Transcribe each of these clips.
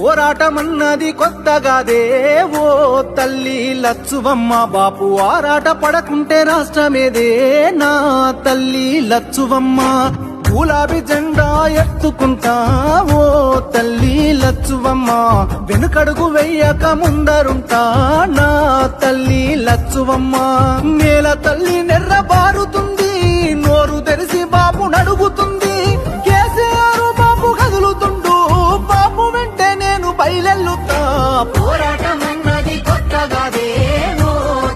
పోరాటమన్నది కొత్తగాదే ఓ తల్లి లచ్చువమ్మ. బాపు ఆరాట పడకుంటే రాష్ట్రమేదే నా తల్లి లచ్చువమ్మ. గులాబీ జెండా ఎత్తుకుంటా ఓ తల్లి లచ్చువమ్మ. వెనుకడుగు వెయ్యక ముందరుంటా నా తల్లి లచ్చువమ్మ. నేల తల్లి నెర్రబారుతుంది, నోరు తెరిసి బాపు నడుగుతుంది. కేసీఆర్ బాపు కదులుతుండు, బాపు వెంటే నేను బయలెల్లుతా. పోరాటమన్నది కొత్తగాదే ఓ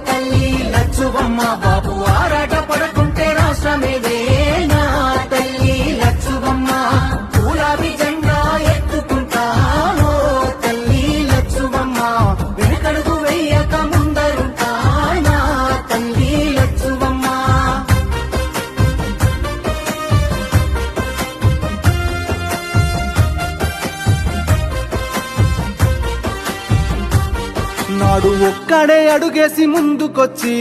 తల్లి లచ్చువమ్మ. బాపు ఆరాట పడకుంటే రాష్ట్రమేదే నా తల్లి లచ్చువమ్మ. గులాబీ జెండా ఎత్తుకుంటా ఓ తల్లి లచ్చువమ్మ. వెనుకడుగు వెయ్యక ముందరుంటా నా తల్లి లచ్చువమ్మ. నాడు ఒక్కడే అడుగేసి ముందుకొచ్చి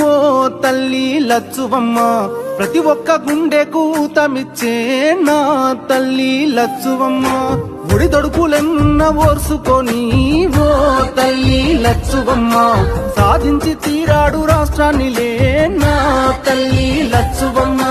ఓ తల్లి లచ్చువమ్మ. ప్రతి ఒక్క గుండెకు ఊతమిచ్చే నా తల్లి లచ్చువమ్మ. ఒడిదొడుకులెన్నున్న ఓర్సుకొని ఓ తల్లి లచ్చువమ్మ. సాధించి తీరాడు రాష్ట్రాన్ని లే నా తల్లి లచ్చువమ్మ.